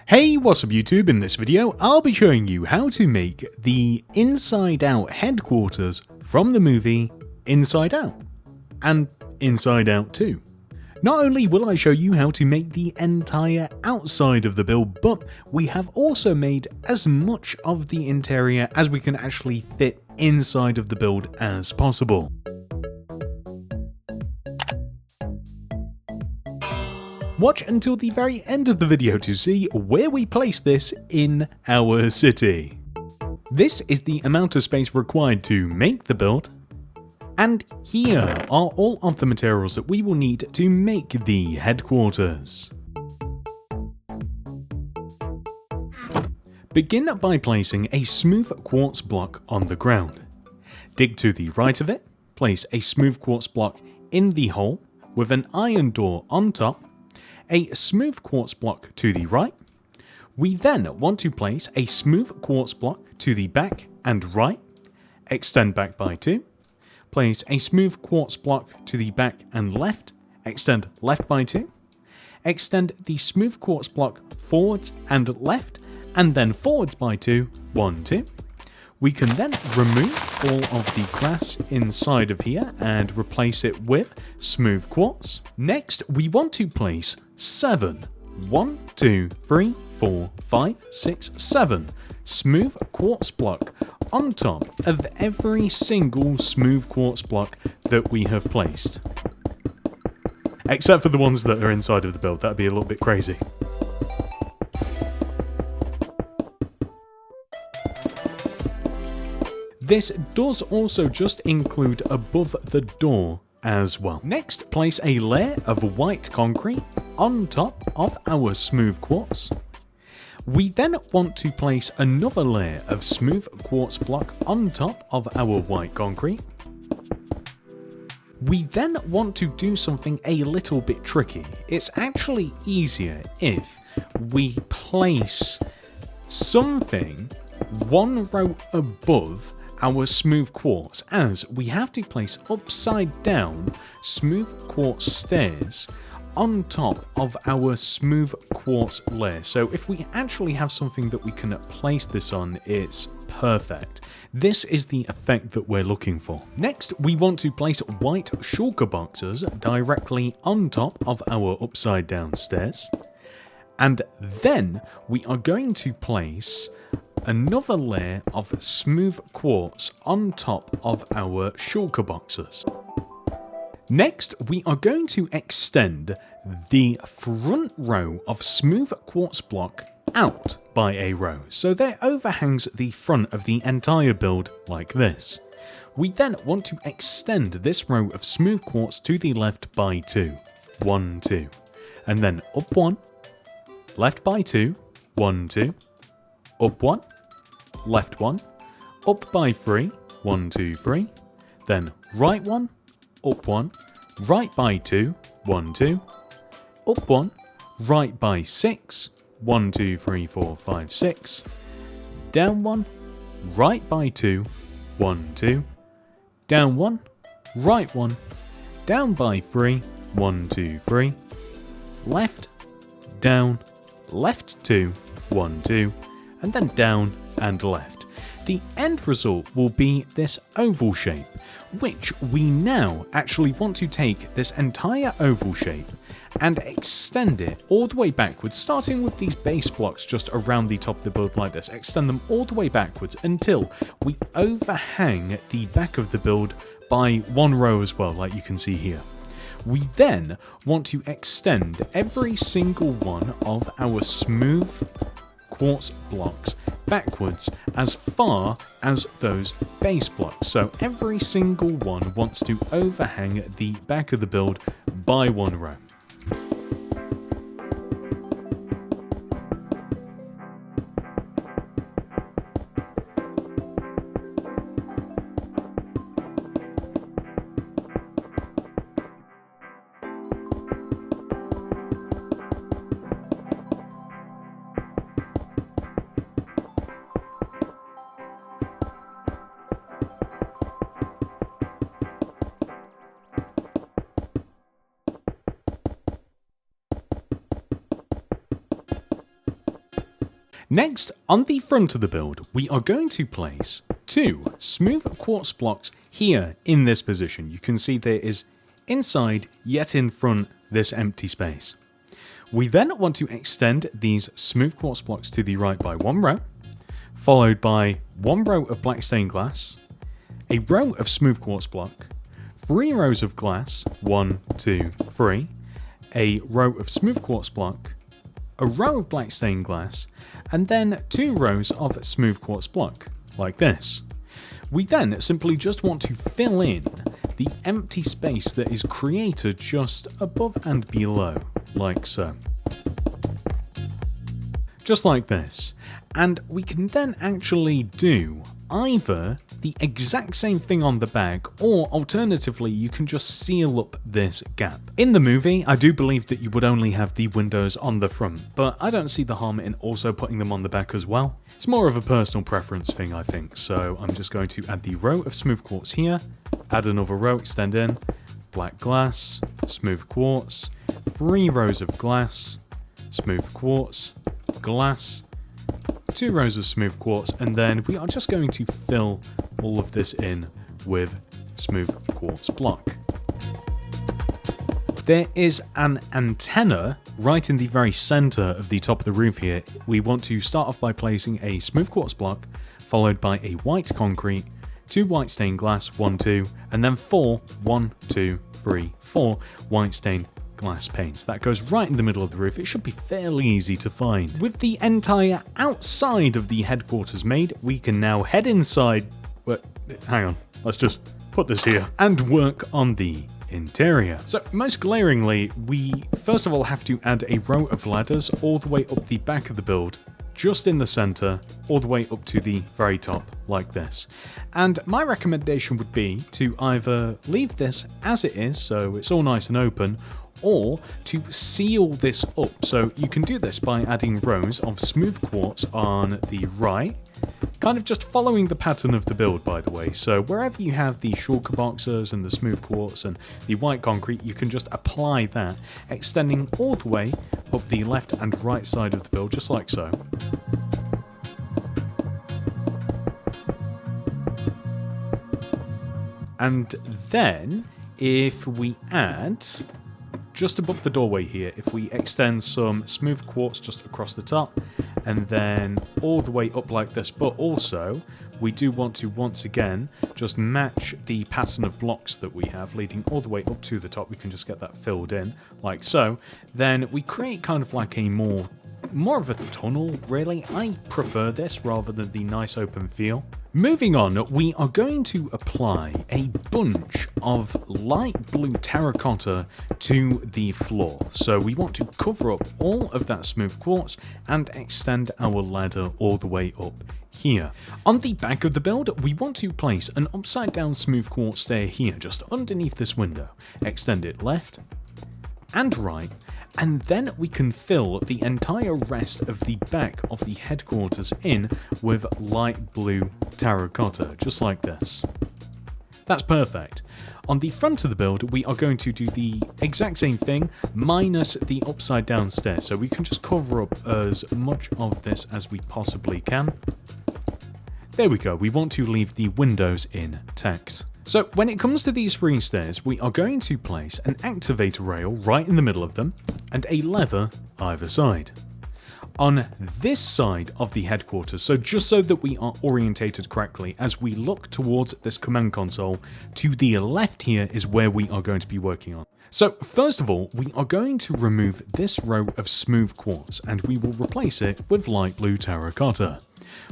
Hey, what's up YouTube? In this video, I'll be showing you how to make the Inside Out headquarters from the movie Inside Out, and Inside Out 2. Not only will I show you how to make the entire outside of the build, but we have also made as much of the interior as we can actually fit inside of the build as possible. Watch until the very end of the video to see where we place this in our city. This is the amount of space required to make the build, and here are all of the materials that we will need to make the headquarters. Begin by placing a smooth quartz block on the ground. Dig to the right of it, place a smooth quartz block in the hole with an iron door on top, a smooth quartz block to the right. We then want to place a smooth quartz block to the back and right, extend back by 2, place a smooth quartz block to the back and left, extend left by 2, extend the smooth quartz block forwards and left, and then forwards by 2, 1, 2. We can then remove all of the grass inside of here and replace it with smooth quartz. Next, we want to place 7, 1, 2, 3, 4, 5, 6, 7 smooth quartz block on top of every single smooth quartz block that we have placed. Except for the ones that are inside of the build, that'd be a little bit crazy. This does also just include above the door as well. Next, place a layer of white concrete on top of our smooth quartz. We then want to place another layer of smooth quartz block on top of our white concrete. We then want to do something a little bit tricky. It's actually easier if we place something one row above our smooth quartz, as we have to place upside down smooth quartz stairs on top of our smooth quartz layer. So if we actually have something that we can place this on, it's perfect. This is the effect that we're looking for. Next, we want to place white shulker boxes directly on top of our upside down stairs. And then we are going to place another layer of smooth quartz on top of our shulker boxes. Next, we are going to extend the front row of smooth quartz block out by a row, so that overhangs the front of the entire build like this. We then want to extend this row of smooth quartz to the left by 2, 1, 2, and then up 1, left by 2, 1, 2, up 1, left 1, up by 3, 1, 2, 3, then right 1, up 1, right by 2, 1, 2, up 1, right by 6, 1, 2, 3, 4, 5, 6, down 1, right by 2, 1, 2, down 1, right 1, down by 3, 1, 2, 3, left, down, left 2, 1, 2, and then down and left. The end result will be this oval shape, which we now actually want to take this entire oval shape and extend it all the way backwards, starting with these base blocks just around the top of the build like this. Extend them all the way backwards until we overhang the back of the build by one row as well, like you can see here. We then want to extend every single one of our smooth quartz blocks backwards as far as those base blocks. So every single one wants to overhang the back of the build by one row. Next, on the front of the build, we are going to place 2 smooth quartz blocks here in this position. You can see there is inside, yet in front, this empty space. We then want to extend these smooth quartz blocks to the right by 1 row, followed by 1 row of black stained glass, a row of smooth quartz block, 3 rows of glass, 1, 2, 3, a row of smooth quartz block, a row of black stained glass, and then 2 rows of smooth quartz block, like this. We then simply just want to fill in the empty space that is created just above and below, like so. Just like this. And we can then actually do either the exact same thing on the back, or alternatively you can just seal up this gap. In the movie, I do believe that you would only have the windows on the front, but I don't see the harm in also putting them on the back as well. It's more of a personal preference thing, I think, so I'm just going to add the row of smooth quartz here, add another row, extend in, black glass, smooth quartz, 3 rows of glass, smooth quartz, glass, 2 rows of smooth quartz, and then we are just going to fill all of this in with smooth quartz block. There is an antenna right in the very center of the top of the roof here. We want to start off by placing a smooth quartz block, followed by a white concrete, 2 white stained glass, 1, 2, and then 4, 1, 2, 3, 4 white stained glass panes. That goes right in the middle of the roof. It should be fairly easy to find. With the entire outside of the headquarters made, we can now head inside. But hang on, let's just put this here and work on the interior. So most glaringly, we first of all have to add a row of ladders all the way up the back of the build, just in the center, all the way up to the very top, like this. And my recommendation would be to either leave this as it is, so it's all nice and open, or to seal this up. So you can do this by adding rows of smooth quartz on the right, kind of just following the pattern of the build, by the way. So wherever you have the shulker boxes and the smooth quartz and the white concrete, you can just apply that, extending all the way up the left and right side of the build, just like so. And then if we add, just above the doorway here, if we extend some smooth quartz just across the top, and then all the way up like this, but also we do want to once again just match the pattern of blocks that we have leading all the way up to the top. We can just get that filled in like so. Then we create kind of like a more of a tunnel, really. I prefer this rather than the nice open feel. Moving on, we are going to apply a bunch of light blue terracotta to the floor. So we want to cover up all of that smooth quartz and extend our ladder all the way up here. On the back of the build, we want to place an upside down smooth quartz stair here, just underneath this window. Extend it left and right, and then we can fill the entire rest of the back of the headquarters in with light blue terracotta, just like this. That's perfect. On the front of the build, we are going to do the exact same thing, minus the upside down stairs, so we can just cover up as much of this as we possibly can. There we go, we want to leave the windows intact. So when it comes to these 3 stairs, we are going to place an activator rail right in the middle of them, and a lever either side. On this side of the headquarters, so just so that we are orientated correctly as we look towards this command console, to the left here is where we are going to be working on. So first of all, we are going to remove this row of smooth quartz, and we will replace it with light blue terracotta.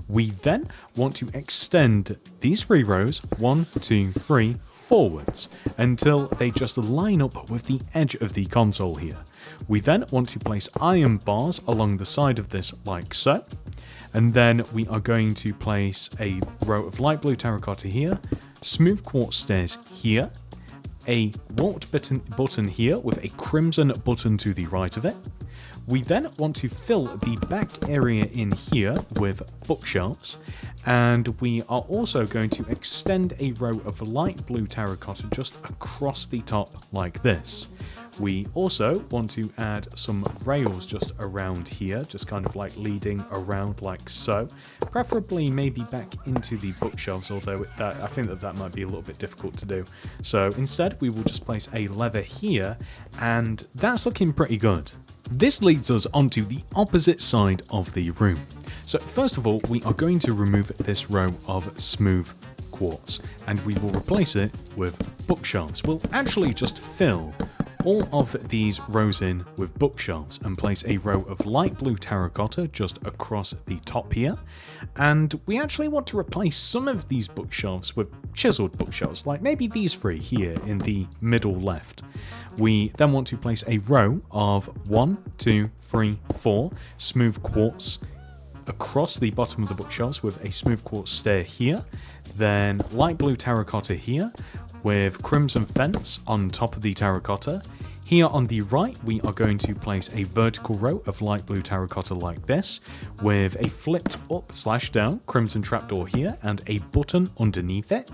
We then want to extend these 3 rows, 1, 2, 3, forwards, until they just line up with the edge of the console here. We then want to place iron bars along the side of this like so, and then we are going to place a row of light blue terracotta here, smooth quartz stairs here, a warped button here with a crimson button to the right of it. We then want to fill the back area in here with bookshelves, and we are also going to extend a row of light blue terracotta just across the top like this. We also want to add some rails just around here, just kind of like leading around like so. Preferably maybe back into the bookshelves, although I think that might be a little bit difficult to do. So instead we will just place a lever here, and that's looking pretty good. This leads us onto the opposite side of the room. So first of all, we are going to remove this row of smooth quartz, and we will replace it with bookshelves. We'll actually just fill all of these rows in with bookshelves and place a row of light blue terracotta just across the top here. And we actually want to replace some of these bookshelves with chiseled bookshelves, like maybe these three here in the middle left. We then want to place a row of 1, 2, 3, 4 smooth quartz across the bottom of the bookshelves with a smooth quartz stair here, then light blue terracotta here with crimson fence on top of the terracotta. Here on the right, we are going to place a vertical row of light blue terracotta like this, with a flipped up/down crimson trapdoor here and a button underneath it.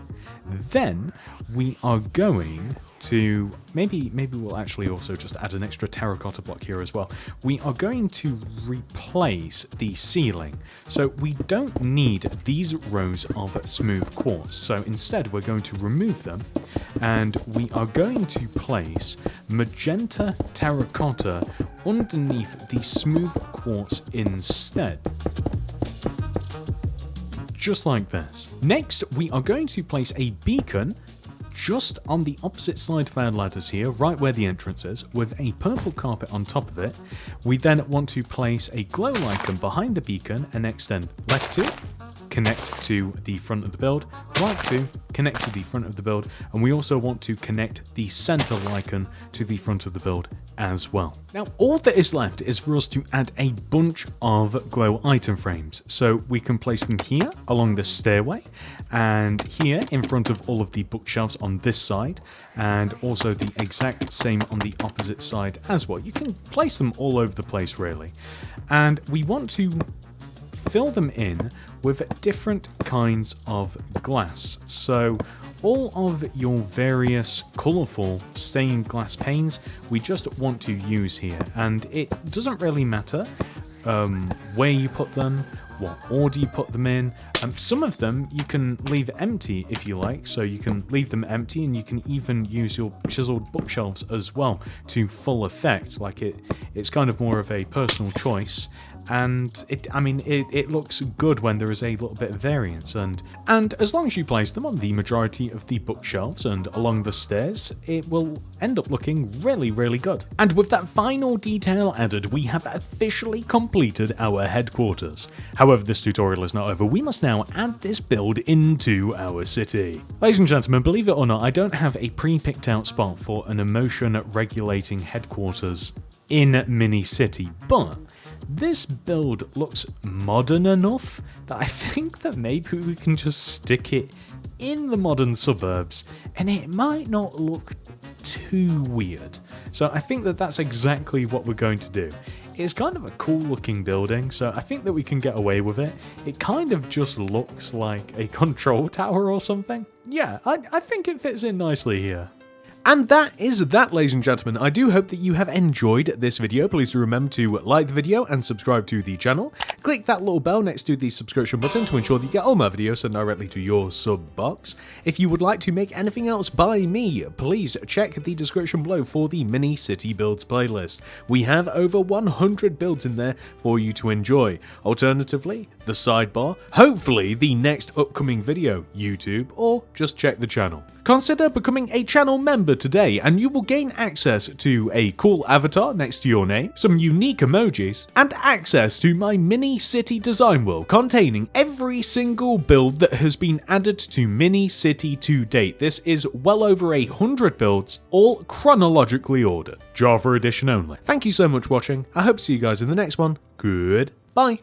Then we are going to, maybe we'll actually also just add an extra terracotta block here as well. We are going to replace the ceiling. So we don't need these rows of smooth quartz. So instead we're going to remove them, and we are going to place magenta terracotta underneath the smooth quartz instead. Just like this. Next, we are going to place a beacon just on the opposite side of our ladders here, right where the entrance is, with a purple carpet on top of it. We then want to place a glow icon behind the beacon and extend left 2, connect to the front of the build, right 2, connect to the front of the build, and we also want to connect the center icon to the front of the build as well. Now all that is left is for us to add a bunch of glow item frames. So we can place them here along the stairway, and here in front of all of the bookshelves on this side, and also the exact same on the opposite side as well. You can place them all over the place really. And we want to fill them in with different kinds of glass. So all of your various colourful stained glass panes we just want to use here, and it doesn't really matter where you put them, what order you put them in. Some of them you can leave empty if you like, so you can leave them empty, and you can even use your chiseled bookshelves as well to full effect. Like it's kind of more of a personal choice, and it looks good when there is a little bit of variance, and as long as you place them on the majority of the bookshelves and along the stairs, it will end up looking really, really good. And with that final detail added, we have officially completed our headquarters. However, this tutorial is not over. We must now add this build into our city. Ladies and gentlemen, believe it or not, I don't have a pre-picked out spot for an emotion regulating headquarters in Mini City, but this build looks modern enough that I think that maybe we can just stick it in the modern suburbs and it might not look too weird. So I think that that's exactly what we're going to do. It's kind of a cool looking building, so I think that we can get away with it. It kind of just looks like a control tower or something. Yeah, I think it fits in nicely here. And that is that, ladies and gentlemen. I do hope that you have enjoyed this video. Please do remember to like the video and subscribe to the channel. Click that little bell next to the subscription button to ensure that you get all my videos sent directly to your sub box. If you would like to make anything else by me, please check the description below for the Mini City Builds playlist. We have over 100 builds in there for you to enjoy. Alternatively, the sidebar, hopefully the next upcoming video, YouTube, or just check the channel. Consider becoming a channel member today and you will gain access to a cool avatar next to your name, some unique emojis, and access to my Mini City design world containing every single build that has been added to Mini City to date. This is well over 100 builds, all chronologically ordered. Java edition only. Thank you so much for watching. I hope to see you guys in the next one. Goodbye.